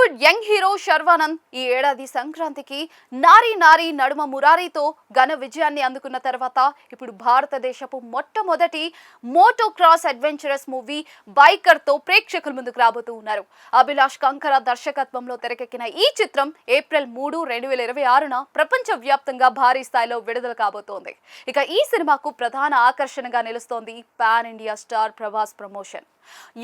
Bollywood young hero Sharwanand ఈ ఏడాది సంక్రాంతికి నారీ నారీ నడుమ మురారీతో ఘన విజయాన్ని అందుకున్న తర్వాత ఇప్పుడు భారతదేశపు మొట్టమొదటి moto cross adventurous movie biker తో ప్రేక్షకుల ముందుకు రాబోతూ ఉన్నారు. అభిలాష్ కంకర దర్శకత్వంలో తెరకెక్కిన ఈ చిత్రం ఏప్రిల్ 3, 2026న ప్రపంచ వ్యాప్తంగా భారీ స్థాయిలో విడుదల కాబోతోంది. ఇక ఈ సినిమాకు ప్రధాన ఆకర్షణగా నిలుస్తోంది pan India star Prabhas promotion.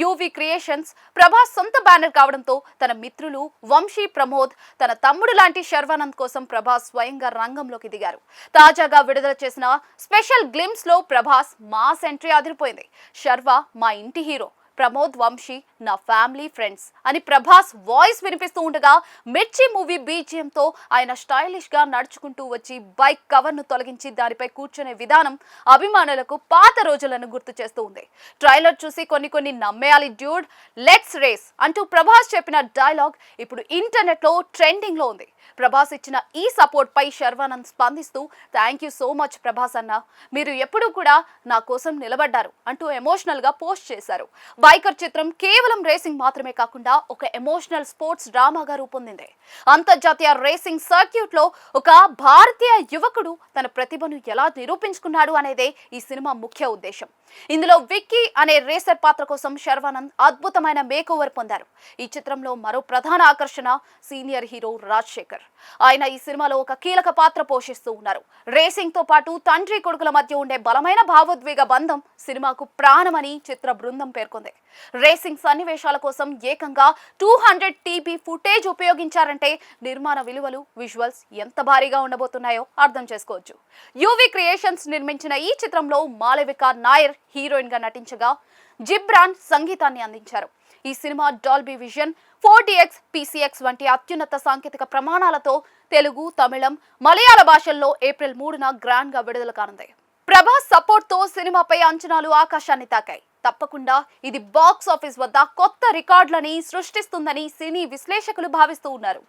UV creations Prabhas సొంత బ్యానర్ కావడంతో తన మిత్రులు వంశీ, ప్రమోద్, తన తమ్ముడు లాంటి శర్వానంద్ కోసం ప్రభాస్ స్వయంగా రంగంలోకి దిగారు. తాజాగా విడుదల చేసిన స్పెషల్ గ్లిమ్స్ లో ప్రభాస్ మాస్ ఎంట్రీ అదిరిపోయింది. శర్వా మా ఇంటి హీరో, ప్రమోద్, వంశీ నా ఫ్యామిలీ ఫ్రెండ్స్ అని ప్రభాస్ వాయిస్ వినిపిస్తూ ఉండగా మిర్చి మూవీ బీజిఎం తో ఆయన స్టైలిష్ గా నడుచుకుంటూ వచ్చి బైక్ కవర్ ను తొలగించి దానిపై కూర్చునే విధానం అభిమానులకు పాత రోజులను గుర్తు చేస్తూ ఉంది. ట్రైలర్ చూసి కొన్ని నమ్మేయాలి డ్యూడ్, లెట్స్ రేస్ అంటూ ప్రభాస్ చెప్పిన డైలాగ్ ఇప్పుడు ఇంటర్నెట్ లో ట్రెండింగ్ లో ఉంది. ప్రభాస్ ఇచ్చిన ఈ సపోర్ట్ పై శర్వానంద్ స్పందిస్తూ thank you so much Prabhas అన్న, మీరు ఎప్పుడూ కూడా నా కోసం నిలబడ్డారు అంటూ ఎమోషనల్ గా పోస్ట్ చేశారు. బైకర్ చిత్రం కేవలం రేసింగ్ మాత్రమే కాకుండా ఒక ఎమోషనల్ స్పోర్ట్స్ డ్రామాగా రూపొందింది. అంతర్జాతీయ రేసింగ్ సర్క్యూట్ లో ఒక భారతీయ యువకుడు తన ప్రతిభను ఎలా నిరూపించుకున్నాడు అనేదే ఈ సినిమా ముఖ్య ఉద్దేశం. ఇందులో విక్కీ అనే రేసర్ పాత్ర కోసం శర్వానంద్ అద్భుతమైన మేకోవర్ పొందారు. ఈ చిత్రంలో మరో ప్రధాన ఆకర్షణ సీనియర్ హీరో రాజశేఖర్. ఆయన ఈ సినిమాలో ఒక కీలక పాత్ర పోషిస్తూ ఉన్నారు. రేసింగ్ తో పాటు తండ్రి కొడుకుల మధ్య ఉండే బలమైన భావోద్వేగ బంధం సినిమాకు ప్రాణమని చిత్ర బృందం పేర్కొంది. రేసింగ్ సన్నివేశాల కోసం ఏకంగా 200 TB ఫుటేజ్ ఉపయోగించారంటే నిర్మాణ విలువలు, విజువల్స్ ఎంత భారీగా ఉండబోతున్నాయో అర్థం చేసుకోవచ్చు. యూవీ క్రియేషన్స్ నిర్మించిన ఈ చిత్రంలో మాళవిక నాయర్ హీరోయిన్ గా నటించగా జిబ్రాన్ సంగీతాన్ని అందించారు. ఈ cinema Dolby vision, 4DX, PCX వంటి అత్యున్నత సాంకేతిక ప్రమాణాలతో తెలుగు, తమిళం, మలయాళ భాషల్లో ఏప్రిల్ 3న గ్రాండ్ గా విడుదల కానుంది. ప్రభాస్ సపోర్ట్ తో సినిమాపై అంచనాలు ఆకాశాన్ని తాకాయి. తప్పకుండా ఇది బాక్స్ ఆఫీస్ వద్ద కొత్త రికార్డులని సృష్టిస్తుందని సినీ విశ్లేషకులు భావిస్తూ ఉన్నారు.